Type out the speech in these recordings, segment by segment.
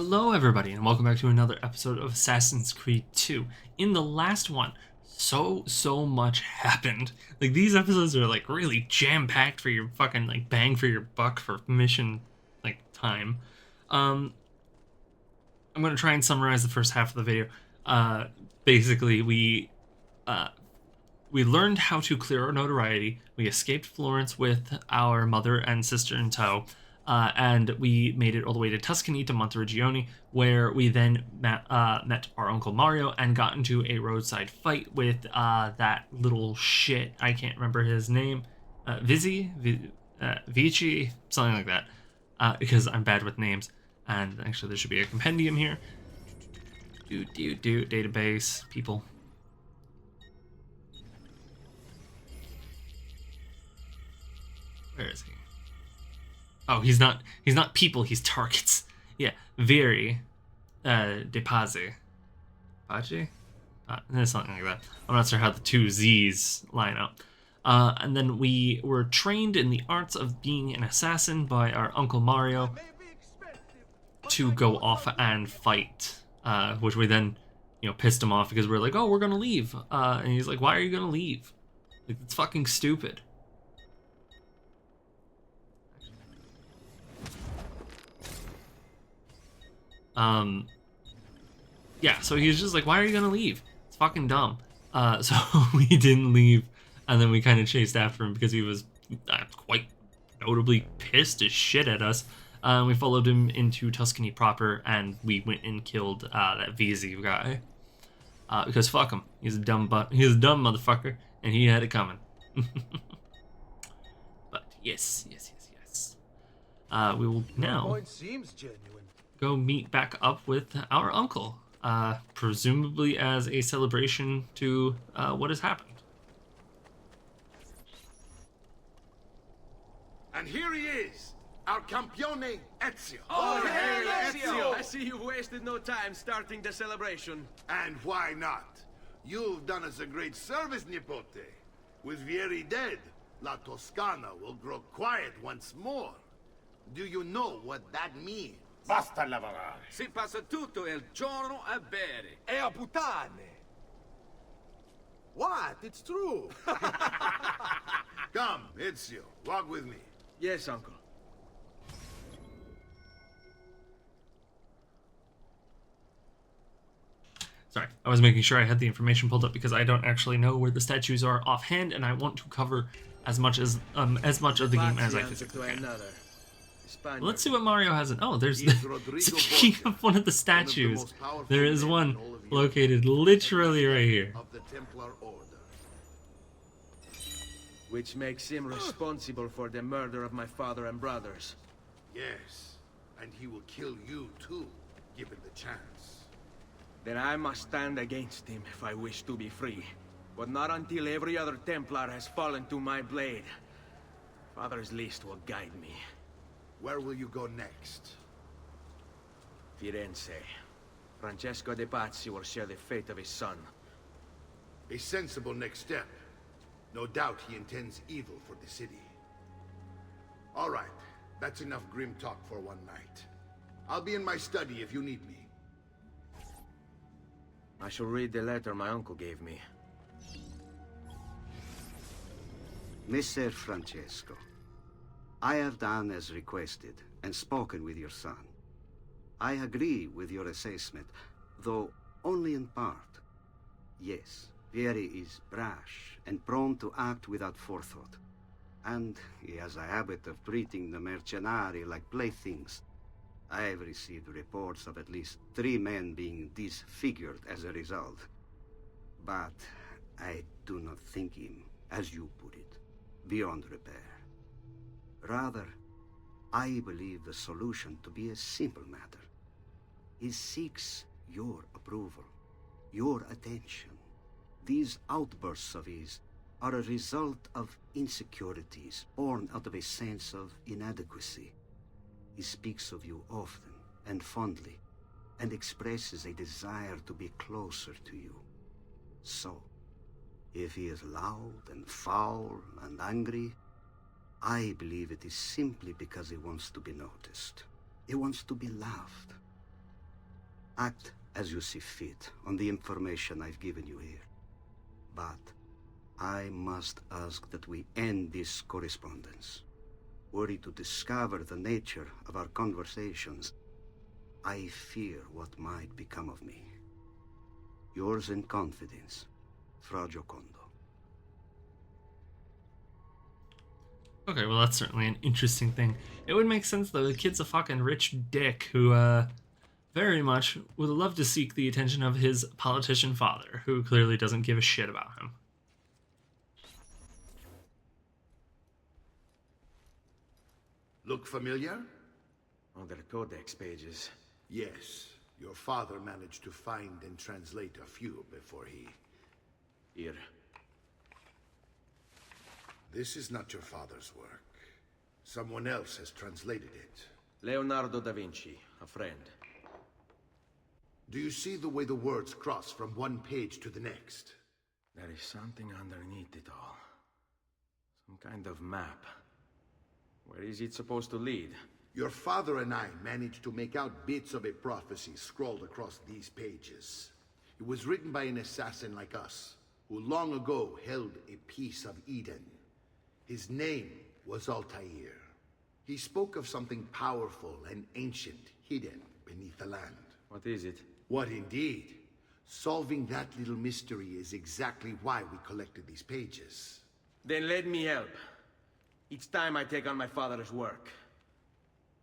Hello everybody and welcome back to another episode of Assassin's Creed 2. In the last one, so much happened. Like, these episodes are like really jam-packed for your fucking like bang for your buck for mission like time. I'm gonna try and summarize the first half of the video. Basically we learned how to clear our notoriety. We escaped Florence with our mother and sister in tow. And we made it all the way to Tuscany, to Monteriggioni, where we then met our Uncle Mario and got into a roadside fight with that little shit. I can't remember his name. Vici, something like that. Because I'm bad with names. And actually, there should be a compendium here. Database, people. Where is he? Oh, he's not people, he's targets. Yeah, very Depaze. Pace? Something like that. I'm not sure how the two Z's line up. And then we were trained in the arts of being an assassin by our Uncle Mario to go off and fight. Which we then, pissed him off because we're like, oh, we're gonna leave. And he's like, why are you gonna leave? Like, it's fucking stupid. Yeah, so he was just like, why are you gonna leave? It's fucking dumb. So we didn't leave, and then we kind of chased after him because he was quite notably pissed as shit at us. We followed him into Tuscany proper, and we went and killed that Vici guy. Because fuck him, he's a dumb motherfucker, and he had it coming. But yes. We will now go meet back up with our uncle, presumably as a celebration to what has happened. And here he is, our campione Ezio. Oh, hey, Ezio! I see you wasted no time starting the celebration. And why not? You've done us a great service, Nipote. With Vieri dead, La Toscana will grow quiet once more. Do you know what that means? Basta lavorare. Si passa tutto il giorno a bere. E a puttane. What? It's true. Come, Ezio, walk with me. Yes, uncle. Sorry, I was making sure I had the information pulled up because I don't actually know where the statues are offhand, and I want to cover as much of the game as I physically can. Let's see what Mario has in. Oh, there's speaking of one of the statues, there is one located literally right here. Of the Templar Order. Which makes him responsible for the murder of my father and brothers. Yes, and he will kill you too, given the chance. Then I must stand against him if I wish to be free. But not until every other Templar has fallen to my blade. Father's list will guide me. Where will you go next? Firenze. Francesco de Pazzi will share the fate of his son. A sensible next step. No doubt he intends evil for the city. All right, that's enough grim talk for one night. I'll be in my study if you need me. I shall read the letter my uncle gave me. Messer Francesco, I have done as requested and spoken with your son. I agree with your assessment, though only in part. Yes, Vieri is brash and prone to act without forethought. And he has a habit of treating the mercenari like playthings. I have received reports of at least 3 men being disfigured as a result. But I do not think him, as you put it, beyond repair. Rather, I believe the solution to be a simple matter. He seeks your approval, your attention. These outbursts of his are a result of insecurities born out of a sense of inadequacy. He speaks of you often and fondly, and expresses a desire to be closer to you. So, if he is loud and foul and angry, I believe it is simply because he wants to be noticed. He wants to be loved. Act as you see fit on the information I've given you here. But I must ask that we end this correspondence. Were you to discover the nature of our conversations, I fear what might become of me. Yours in confidence, Fra Giocondo. Okay, well that's certainly an interesting thing. It would make sense though, the kid's a fucking rich dick who, very much would love to seek the attention of his politician father, who clearly doesn't give a shit about him. Look familiar? On their codex pages. Yes. Your father managed to find and translate a few before he... Here. This is not your father's work. Someone else has translated it. Leonardo da Vinci, a friend. Do you see the way the words cross from one page to the next? There is something underneath it all. Some kind of map. Where is it supposed to lead? Your father and I managed to make out bits of a prophecy scrawled across these pages. It was written by an assassin like us, who long ago held a piece of Eden. His name was Altair. He spoke of something powerful and ancient hidden beneath the land. What is it? What indeed? Solving that little mystery is exactly why we collected these pages. Then let me help. Each time I take on my father's work.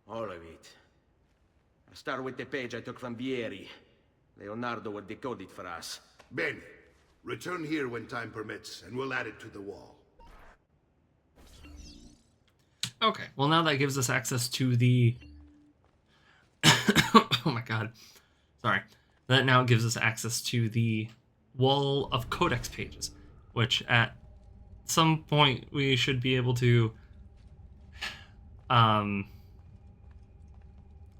All of it. I'll start with the page I took from Vieri. Leonardo will decode it for us. Bene. Return here when time permits, and we'll add it to the wall. Okay, well now that gives us access to the... oh my god. Sorry. That now gives us access to the wall of codex pages, which at some point we should be able to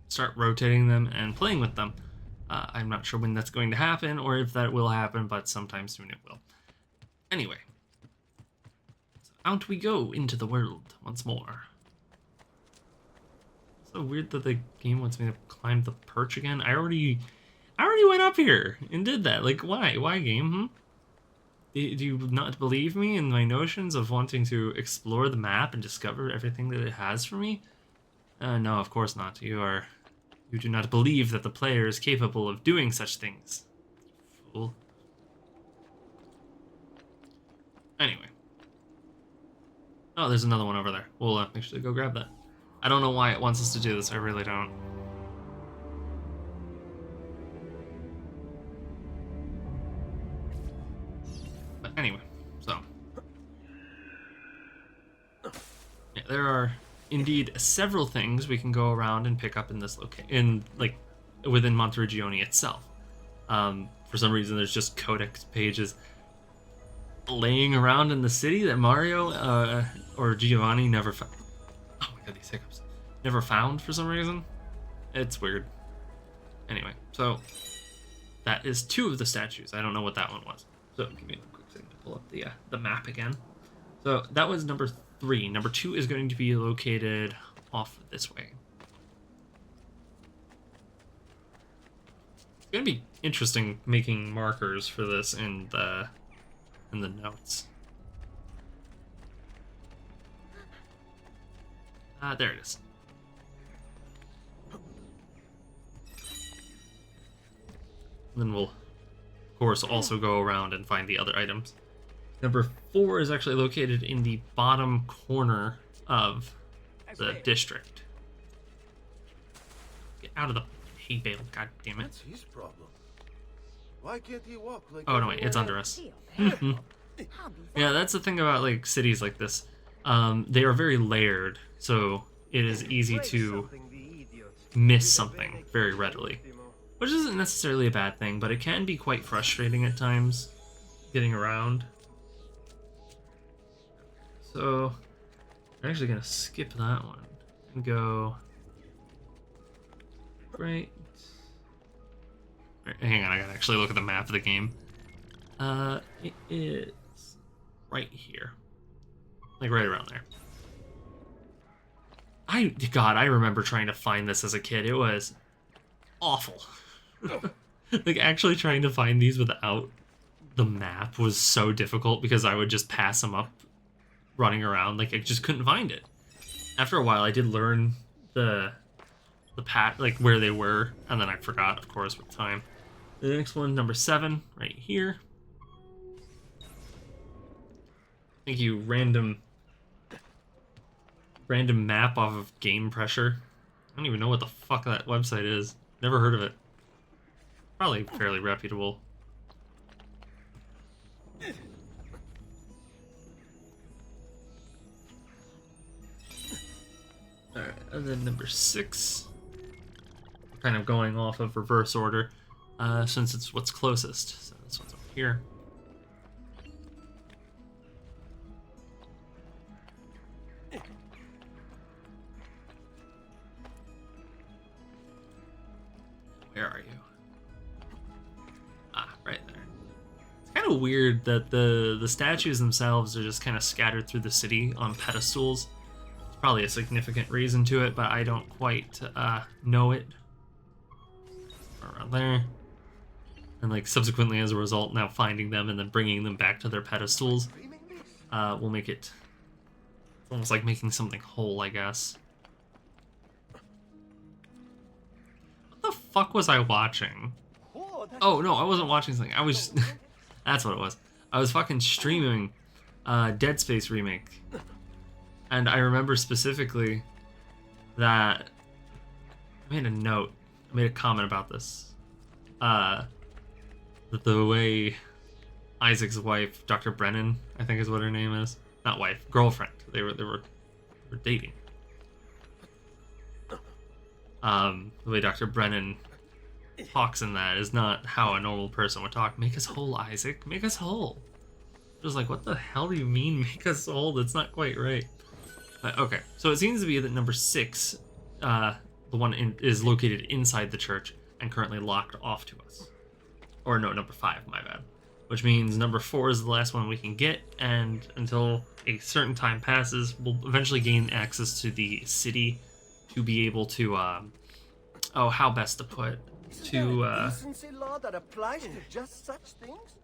start rotating them and playing with them. I'm not sure when that's going to happen or if that will happen, but sometime soon it will. Anyway, so out we go into the world once more. So weird that the game wants me to climb the perch again. I already went up here and did that. Like, why? Why, game? Do you not believe me in my notions of wanting to explore the map and discover everything that it has for me? No, of course not. You do not believe that the player is capable of doing such things. Fool. Anyway. Oh, there's another one over there. We'll actually go grab that. I don't know why it wants us to do this. I really don't. But anyway, so. Yeah, there are indeed several things we can go around and pick up in this location, within Monteriggioni itself. For some reason, there's just codex pages laying around in the city that Mario or Giovanni never found. Oh my god, these hiccups. Never found for some reason. It's weird. Anyway, so that is 2 of the statues. I don't know what that one was. So give me a quick second to pull up the map again. So that was number 3. Number 2 is going to be located off this way. It's going to be interesting making markers for this in the notes. There it is. Then we'll, of course, also go around and find the other items. Number 4 is actually located in the bottom corner of the district. Get out of the hay bale, god damn it. That's his problem. Why can't he walk like Oh no, wait, it's under us. Yeah, that's the thing about like cities like this. They are very layered, so it is easy to miss something very readily. Which isn't necessarily a bad thing, but it can be quite frustrating at times, getting around. So, I'm actually going to skip that one and go right. Hang on, I gotta actually look at the map of the game. It is right here. Like right around there. God, I remember trying to find this as a kid. It was awful. Like, actually trying to find these without the map was so difficult because I would just pass them up running around. Like, I just couldn't find it. After a while, I did learn the like, where they were, and then I forgot, of course, with time. The next one, number 7, right here. Thank you, random map off of Game Pressure. I don't even know what the fuck that website is. Never heard of it. Probably fairly reputable. Alright, and then number 6. Kind of going off of reverse order, since it's what's closest. So this one's up here. Where are you? Ah, right there. It's kind of weird that the statues themselves are just kind of scattered through the city on pedestals. There's probably a significant reason to it, but I don't quite know it. Around there. And like subsequently as a result, now finding them and then bringing them back to their pedestals will make it... It's almost like making something whole, I guess. What the fuck was I watching? Oh, no, I wasn't watching something. I was... That's what it was. I was fucking streaming Dead Space Remake. And I remember specifically that... I made a note. I made a comment about this. That the way Isaac's wife, Dr. Brennan, I think is what her name is. Not wife, girlfriend. They were dating. The way Dr. Brennan talks in that is not how a normal person would talk. Make us whole, Isaac. Make us whole. I was like, what the hell do you mean make us whole? That's not quite right. Okay, so it seems to be that number 6, the one is located inside the church and currently locked off to us. Or no, number 5, my bad. Which means number 4 is the last one we can get, and until a certain time passes, we'll eventually gain access to the city to be able to, oh, how best to put, to, decency law that applies to just such things?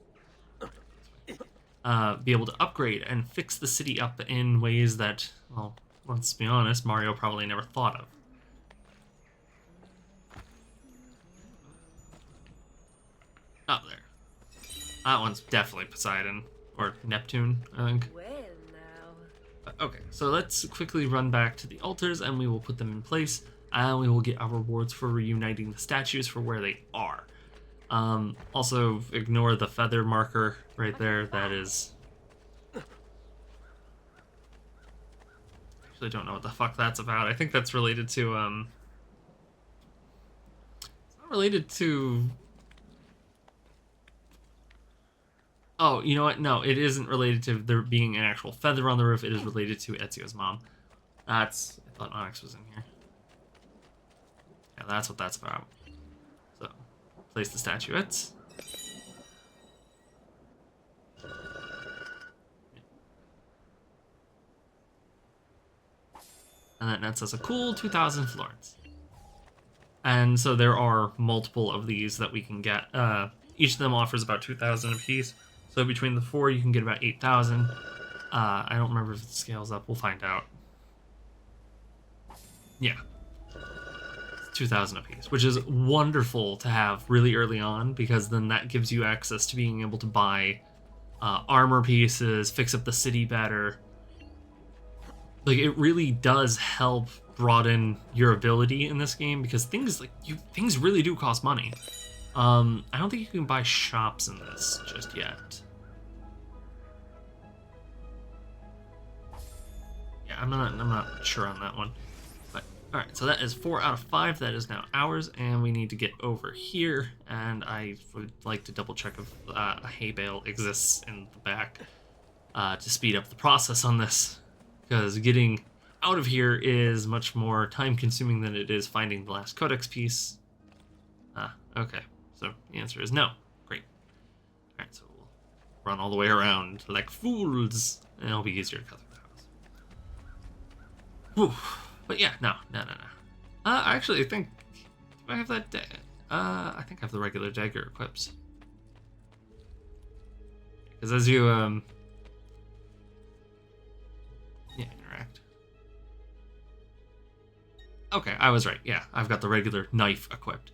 be able to upgrade and fix the city up in ways that, well, let's be honest, Mario probably never thought of. Oh, there. That one's definitely Poseidon, or Neptune, I think. Well, now. Okay, so let's quickly run back to the altars and we will put them in place, and we will get our rewards for reuniting the statues for where they are. Also, ignore the feather marker right there. That is... Actually, don't know what the fuck that's about. I think that's related to, It's not related to... Oh, you know what? No, it isn't related to there being an actual feather on the roof. It is related to Ezio's mom. That's... I thought Onyx was in here. Yeah, that's what that's about. So, place the statuettes. And that nets us a cool 2,000 Florence. And so there are multiple of these that we can get. Each of them offers about 2,000 apiece. So between the 4, you can get about 8,000. I don't remember if it scales up. We'll find out. Yeah. 2,000 apiece, which is wonderful to have really early on, because then that gives you access to being able to buy armor pieces, fix up the city better. Like, it really does help broaden your ability in this game, because things really do cost money. I don't think you can buy shops in this just yet. Yeah, I'm not sure on that one. But all right, so that is 4 out of 5. That is now ours, and we need to get over here. And I would like to double check if a hay bale exists in the back to speed up the process on this, because getting out of here is much more time-consuming than it is finding the last codex piece. Okay. So the answer is no. Great. Alright, so we'll run all the way around like fools, and it'll be easier to cut through the house. Whew. But yeah, no. Actually, I think... Do I have that... I think I have the regular dagger equipped. Because as you, yeah, interact. Okay, I was right. Yeah, I've got the regular knife equipped.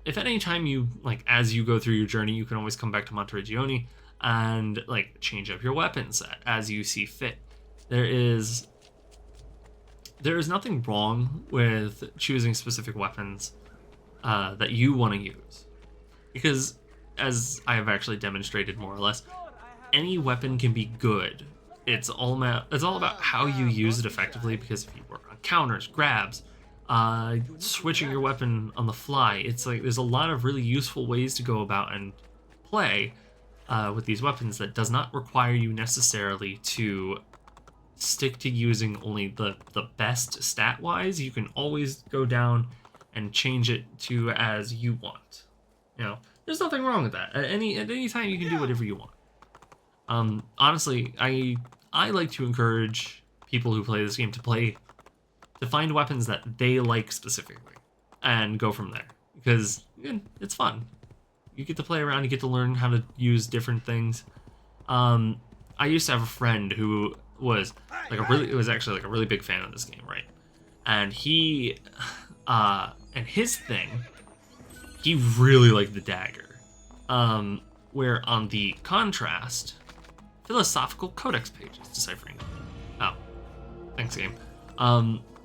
If at any time you, like, as you go through your journey, you can always come back to Monteriggioni and, like, change up your weapon set as you see fit. There is nothing wrong with choosing specific weapons that you want to use. Because, as I have actually demonstrated more or less, any weapon can be good. It's all about how you use it effectively, because if you work on counters, grabs, switching your weapon on the fly, it's like there's a lot of really useful ways to go about and play with these weapons that does not require you necessarily to stick to using only the best stat-wise. You can always go down and change it to as you want. You know, there's nothing wrong with that. At any time you can do whatever you want. Honestly, I like to encourage people who play this game to find weapons that they like specifically and go from there, because again, it's fun. You get to play around, you get to learn how to use different things. I used to have a friend who was actually like a really big fan of this game, right? And he his thing, he really liked the dagger. Where on the contrast, philosophical codex pages deciphering. Oh, thanks, game.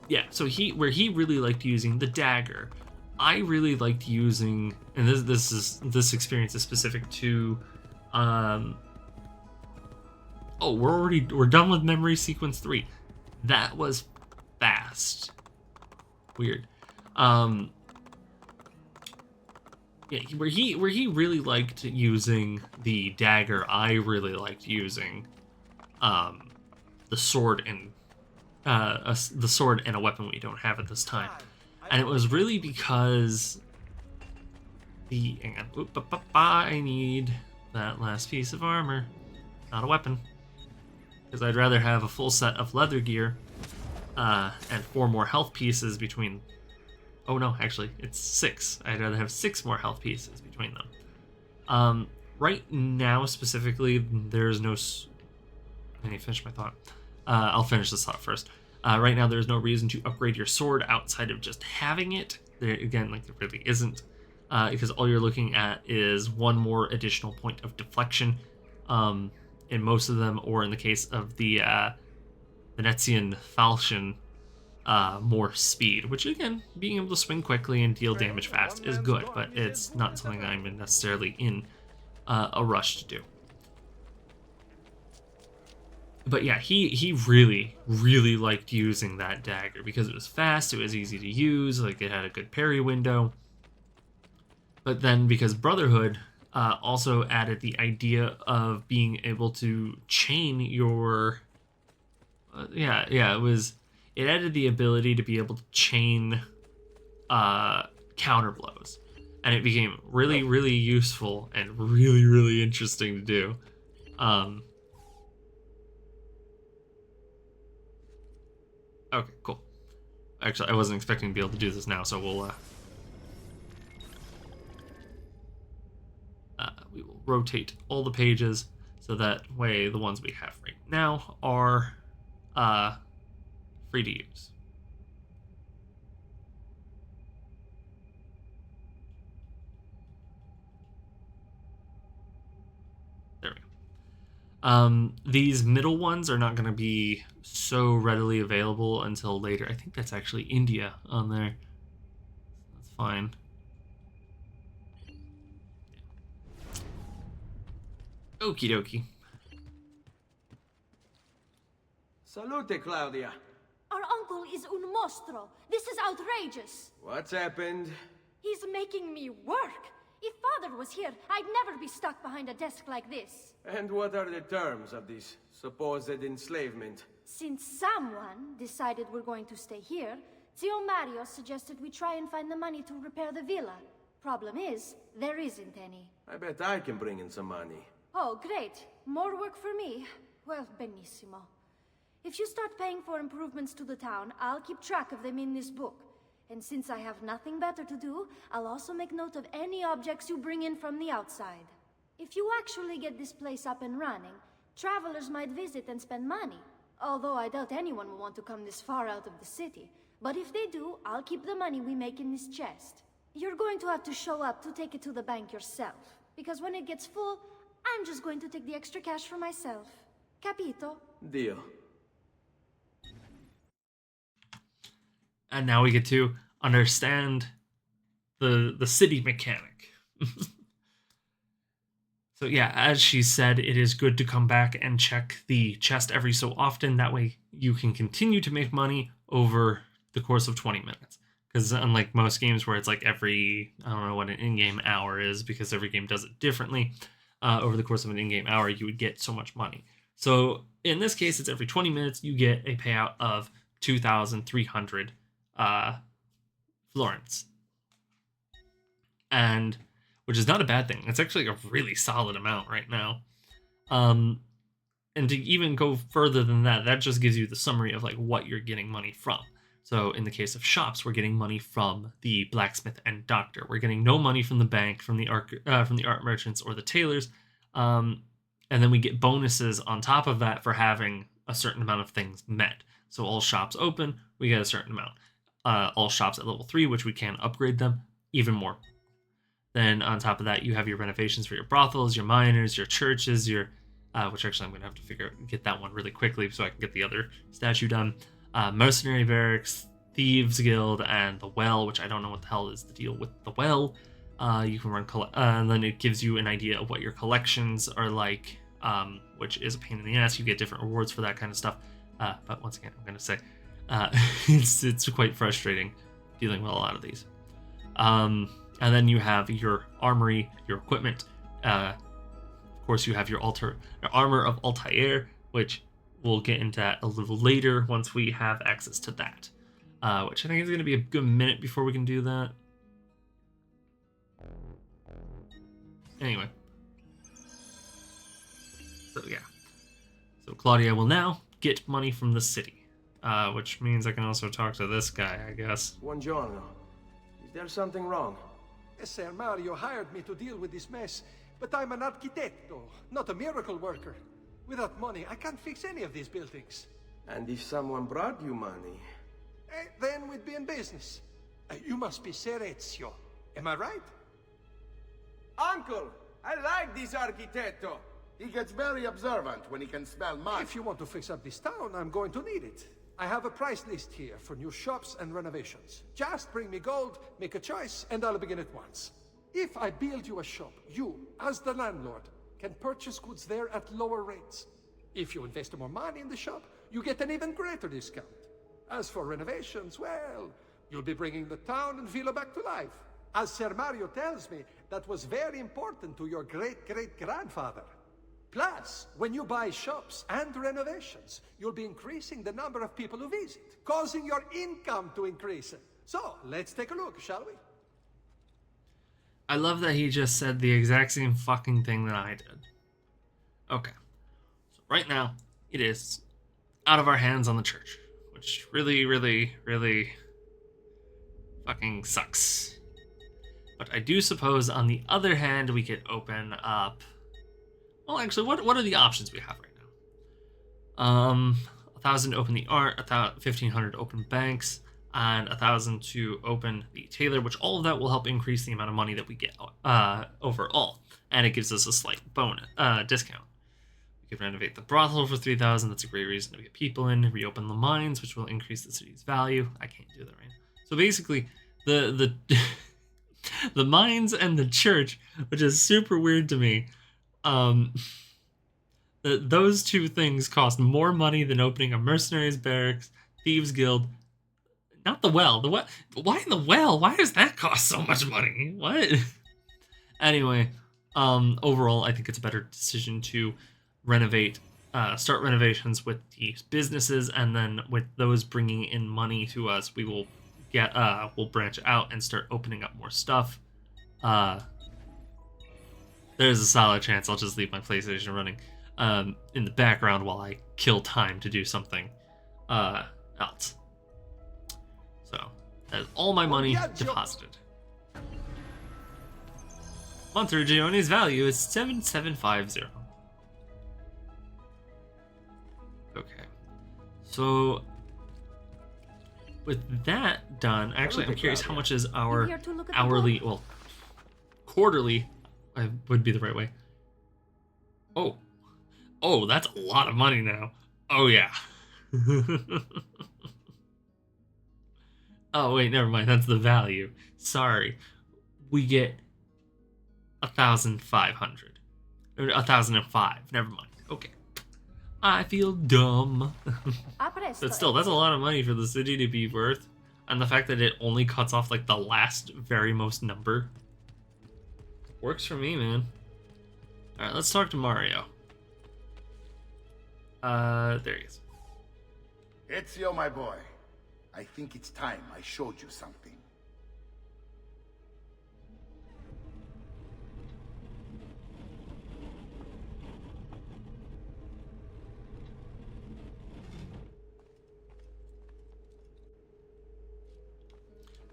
Yeah, so he really liked using the dagger. I really liked using, and this experience is specific to, oh, we're done with memory sequence 3. That was fast. Weird. Yeah, where he really liked using the dagger, I really liked using the sword and the sword and a weapon we don't have at this time. And it was really because I need that last piece of armor, not a weapon, because I'd rather have a full set of leather gear and 4 more health pieces between. Oh no, actually, it's 6. I'd rather have 6 more health pieces between them. Right now, specifically, there's no. I need to finish my thought. I'll finish this thought first. Right now, there's no reason to upgrade your sword outside of just having it. There really isn't, because all you're looking at is 1 more additional point of deflection. In most of them, or in the case of the Venetian falchion, more speed, which again, being able to swing quickly and deal damage fast is good, but it's not something I'm necessarily in a rush to do. But yeah, he really, really liked using that dagger because it was fast, it was easy to use, like it had a good parry window. But then because Brotherhood also added the idea of being able to chain your it added the ability to be able to chain counter blows, and it became really, really useful and really, really interesting to do. Okay, cool. Actually, I wasn't expecting to be able to do this now, so we'll we will rotate all the pages so that way the ones we have right now are free to use. There we go. These middle ones are not going to be so readily available until later. I think that's actually India on there. That's fine. Okie dokie. Salute, Claudia. Our uncle is un mostro. This is outrageous. What's happened? He's making me work. If Father was here, I'd never be stuck behind a desk like this. And what are the terms of this supposed enslavement? Since someone decided we're going to stay here, Zio Mario suggested we try and find the money to repair the villa. Problem is, there isn't any. I bet I can bring in some money. Oh, great. More work for me. Well, benissimo. If you start paying for improvements to the town, I'll keep track of them in this book. And since I have nothing better to do, I'll also make note of any objects you bring in from the outside. If you actually get this place up and running, travelers might visit and spend money. Although I doubt anyone will want to come this far out of the city. But if they do, I'll keep the money we make in this chest. You're going to have to show up to take it to the bank yourself. Because when it gets full, I'm just going to take the extra cash for myself. Capito? Deal. And now we get to understand the city mechanic. So yeah, as she said, it is good to come back and check the chest every so often. That way you can continue to make money over the course of 20 minutes. Because unlike most games where it's like every, I don't know what an in-game hour is, because every game does it differently, over the course of an in-game hour, you would get so much money. So in this case, it's every 20 minutes, you get a payout of 2,300 Florence. And which is not a bad thing. It's actually a really solid amount right now. And to even go further than that, that just gives you the summary of like what you're getting money from. So in the case of shops, we're getting money from the blacksmith and doctor. We're getting no money from the bank, from the art merchants or the tailors. And then we get bonuses on top of that for having a certain amount of things met. So all shops open, we get a certain amount. All shops at level 3, which we can upgrade them, even more. Then on top of that, you have your renovations for your brothels, your miners, your churches, your which actually I'm going to have to get that one really quickly so I can get the other statue done. Mercenary barracks, thieves guild, and the well, which I don't know what the hell is the deal with the well. You can run and then it gives you an idea of what your collections are like, which is a pain in the ass. You get different rewards for that kind of stuff. But once again, I'm going to say it's quite frustrating dealing with a lot of these. And then you have your armory, your equipment. Of course, you have your armor of Altair, which we'll get into that a little later once we have access to that. Which I think is going to be a good minute before we can do that. Anyway. So yeah. So Claudia will now get money from the city. Which means I can also talk to this guy, I guess. Buongiorno. Is there something wrong? Sir Mario hired me to deal with this mess, but I'm an architetto, not a miracle worker. Without money, I can't fix any of these buildings. And if someone brought you money? Then we'd be in business. You must be Ser Ezio. Am I right? Uncle, I like this architetto. He gets very observant when he can smell mud. If you want to fix up this town, I'm going to need it. I have a price list here for new shops and renovations. Just bring me gold, make a choice, and I'll begin at once. If I build you a shop, you, as the landlord, can purchase goods there at lower rates. If you invest more money in the shop, you get an even greater discount. As for renovations, well, you'll be bringing the town and villa back to life. As Sir Mario tells me, that was very important to your great-great-grandfather. Plus, when you buy shops and renovations, you'll be increasing the number of people who visit, causing your income to increase. So, let's take a look, shall we? I love that he just said the exact same fucking thing that I did. Okay. So right now, it is out of our hands on the church, which really, really, really fucking sucks. But I do suppose, on the other hand, we could open up... Well, actually, what are the options we have right now? 1,000 to open the art, 1,500 to open banks, and 1,000 to open the tailor, which all of that will help increase the amount of money that we get overall. And it gives us a slight bonus discount. We could renovate the brothel for 3,000. That's a great reason to get people in. Reopen the mines, which will increase the city's value. I can't do that right now. So basically, the the mines and the church, which is super weird to me. Those two things cost more money than opening a mercenaries barracks, thieves guild. Not the well. The well. Why the well? Why does that cost so much money? What? Anyway, overall, I think it's a better decision to renovate, start renovations with these businesses, and then with those bringing in money to us, we will we'll branch out and start opening up more stuff. There's a solid chance I'll just leave my PlayStation running in the background while I kill time to do something else. So, That is all my money deposited. Monterigione's value is 7750. Okay. So with that done, actually I'm curious how much is our hourly, well, quarterly would be the right way. Oh. Oh, that's a lot of money now. Oh yeah. Oh wait, never mind. That's the value. Sorry. We get 1,500. Or 1,005. Never mind. Okay. I feel dumb. But still, that's a lot of money for the city to be worth. And the fact that it only cuts off like the last very most number. Works for me, man. Alright, let's talk to Mario. There he is. Ezio, my boy. I think it's time I showed you something.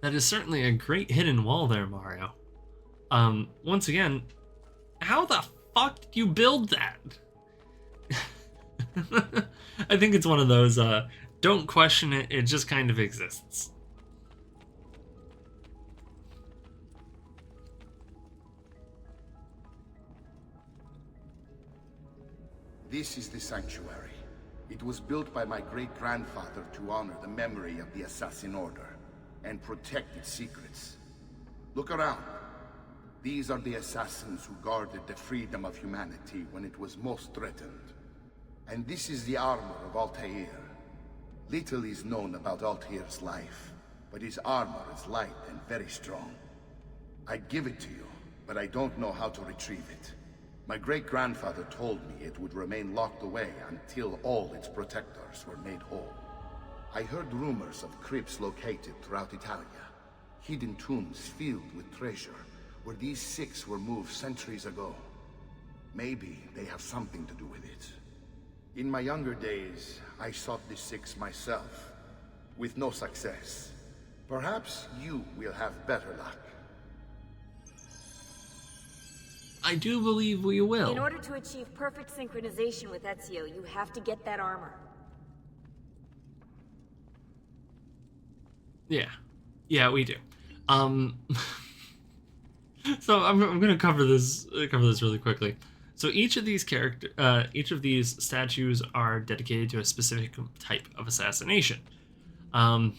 That is certainly a great hidden wall there, Mario. Once again, how the fuck did you build that? I think it's one of those, don't question it, it just kind of exists. This is the sanctuary. It was built by my great-grandfather to honor the memory of the Assassin Order and protect its secrets. Look around. These are the assassins who guarded the freedom of humanity when it was most threatened. And this is the armor of Altair. Little is known about Altair's life, but his armor is light and very strong. I'd give it to you, but I don't know how to retrieve it. My great-grandfather told me it would remain locked away until all its protectors were made whole. I heard rumors of crypts located throughout Italia, hidden tombs filled with treasure, where these six were moved centuries ago. Maybe they have something to do with it. In my younger days, I sought the six myself, with no success. Perhaps you will have better luck. I do believe we will. In order to achieve perfect synchronization with Ezio, you have to get that armor. Yeah. Yeah, we do. So I'm gonna cover this really quickly. So each of these statues are dedicated to a specific type of assassination. The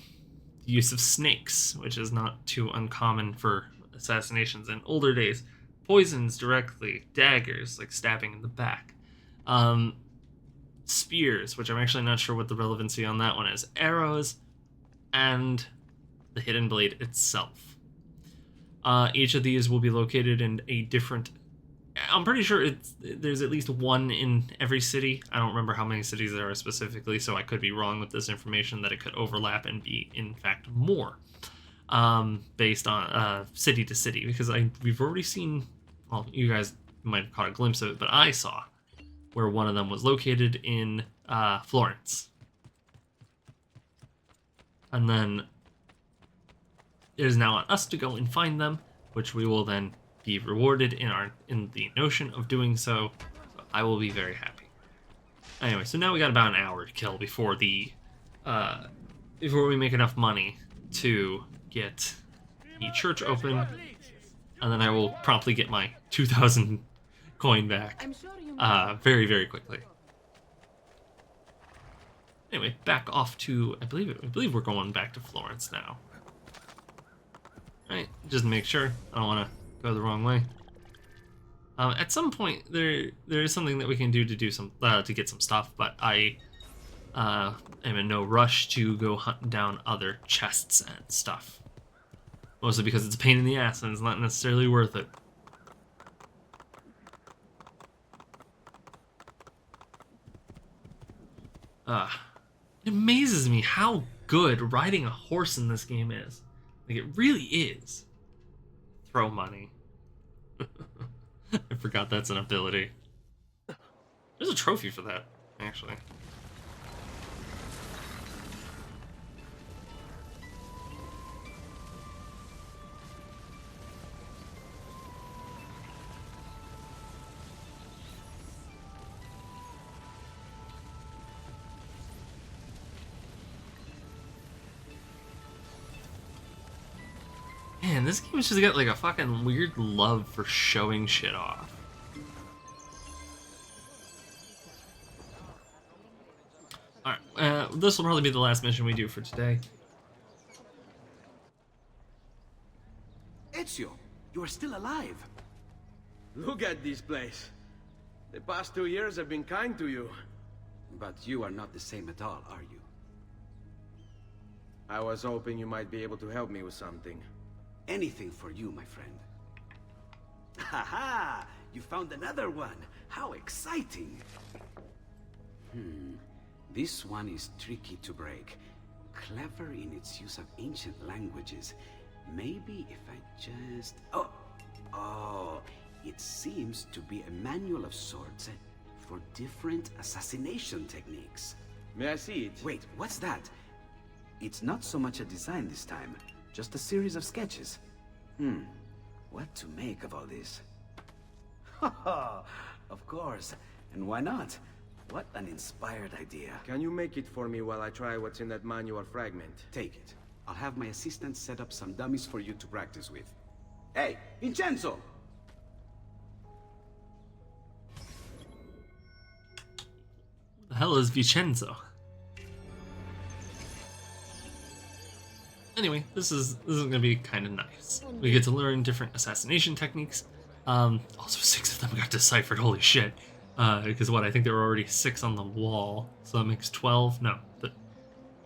use of snakes, which is not too uncommon for assassinations in older days. Poisons directly, daggers, like stabbing in the back. Spears, which I'm actually not sure what the relevancy on that one is. Arrows, and the hidden blade itself. Each of these will be located in a different... I'm pretty sure there's at least one in every city. I don't remember how many cities there are specifically, so I could be wrong with this information, that it could overlap and be, in fact, more. Based on city to city, because we've already seen, well, you guys might have caught a glimpse of it, but I saw where one of them was located in Florence. And then it is now on us to go and find them, which we will then be rewarded in the notion of doing so. So I will be very happy. Anyway, so now we got about an hour to kill before we make enough money to get the church open, and then I will promptly get my 2,000 coin back very, very quickly. Anyway, back off to, I believe we're going back to Florence now. Right, just to make sure. I don't want to go the wrong way. At some point, there is something that we can do to get some stuff, but I am in no rush to go hunt down other chests and stuff. Mostly because it's a pain in the ass and it's not necessarily worth it. It amazes me how good riding a horse in this game is. Like, it really is. Throw money. I forgot that's an ability. There's a trophy for that, actually. Man, this game's just got like a fucking weird love for showing shit off. Alright, this will probably be the last mission we do for today. Ezio, you are still alive. Look at this place. The past 2 years have been kind to you. But you are not the same at all, are you? I was hoping you might be able to help me with something. Anything for you, my friend. Ha! You found another one! How exciting! This one is tricky to break. Clever in its use of ancient languages. Maybe if I just... Oh! It seems to be a manual of sorts for different assassination techniques. May I see it? Wait, what's that? It's not so much a design this time, just a series of sketches. What to make of all this? Of course, and why not? What an inspired idea. Can you make it for me while I try what's in that manual fragment? Take it. I'll have my assistant set up some dummies for you to practice with. Hey, Vincenzo! The hell is Vincenzo? Anyway, this is gonna be kind of nice. We get to learn different assassination techniques. Also 6 of them got deciphered, holy shit. Because I think there were already 6 on the wall, so that makes 12. No,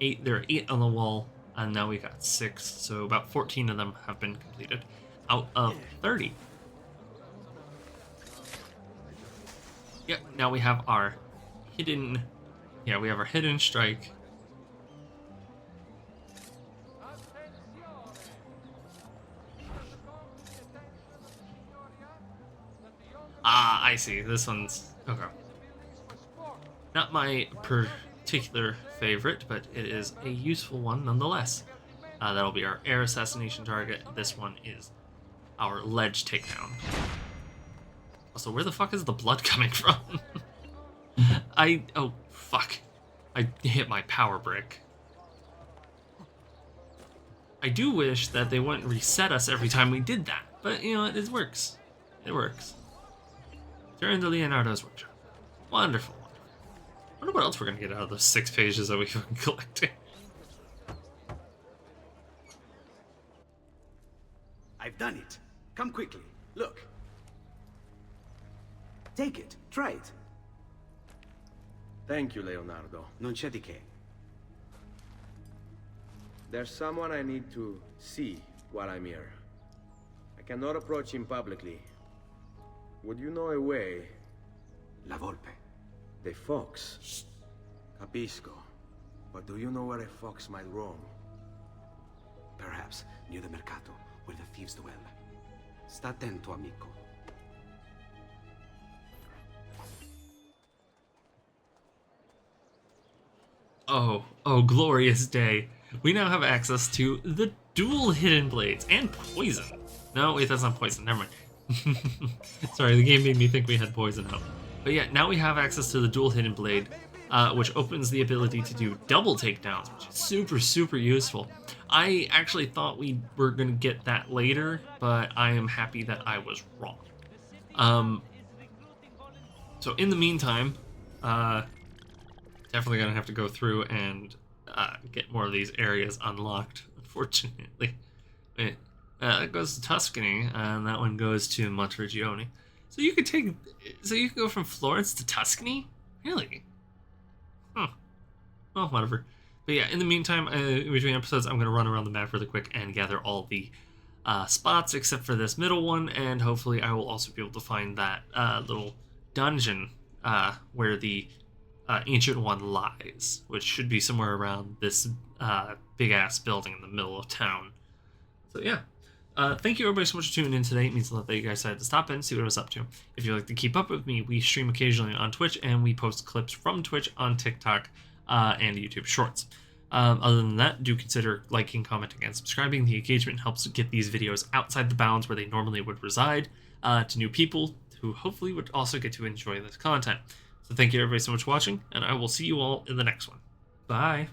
there are 8 on the wall, and now we got 6, so about 14 of them have been completed out of 30. Yep, now we have our hidden, we have our hidden strike. Ah, I see. This one's... okay. Not my particular favorite, but it is a useful one nonetheless. That'll be our air assassination target. This one is our ledge takedown. Also, where the fuck is the blood coming from? Oh, fuck. I hit my power brick. I do wish that they wouldn't reset us every time we did that, but you know, it works. It works. Turn to Leonardo's workshop. Wonderful, wonderful. I wonder what else we're gonna get out of those 6 pages that we've been collecting. I've done it. Come quickly. Look. Take it. Try it. Thank you, Leonardo. Non c'è di che. There's someone I need to see while I'm here. I cannot approach him publicly. Would you know a way? La Volpe. The fox. Shh. Capisco. But do you know where a fox might roam? Perhaps near the mercato, where the thieves dwell. Sta attento, amico. Oh, glorious day. We now have access to the dual hidden blades and poison. No, wait, that's not poison. Never mind. Sorry, the game made me think we had poison out. But yeah, now we have access to the dual hidden blade, which opens the ability to do double takedowns, which is super, super useful. I actually thought we were going to get that later, but I am happy that I was wrong. So in the meantime, definitely going to have to go through and get more of these areas unlocked, unfortunately. That goes to Tuscany, and that one goes to Monteriggioni. So you could go from Florence to Tuscany? Really? Huh. Well, whatever. But yeah, in the meantime, in between episodes, I'm going to run around the map really quick and gather all the spots except for this middle one, and hopefully I will also be able to find that little dungeon where the ancient one lies, which should be somewhere around this big-ass building in the middle of town. So yeah. Thank you everybody so much for tuning in today. It means a lot that you guys decided to stop in and see what I was up to. If you'd like to keep up with me, we stream occasionally on Twitch, and we post clips from Twitch on TikTok and YouTube Shorts. Other than that, do consider liking, commenting, and subscribing. The engagement helps get these videos outside the bounds where they normally would reside to new people who hopefully would also get to enjoy this content. So thank you everybody so much for watching, and I will see you all in the next one. Bye!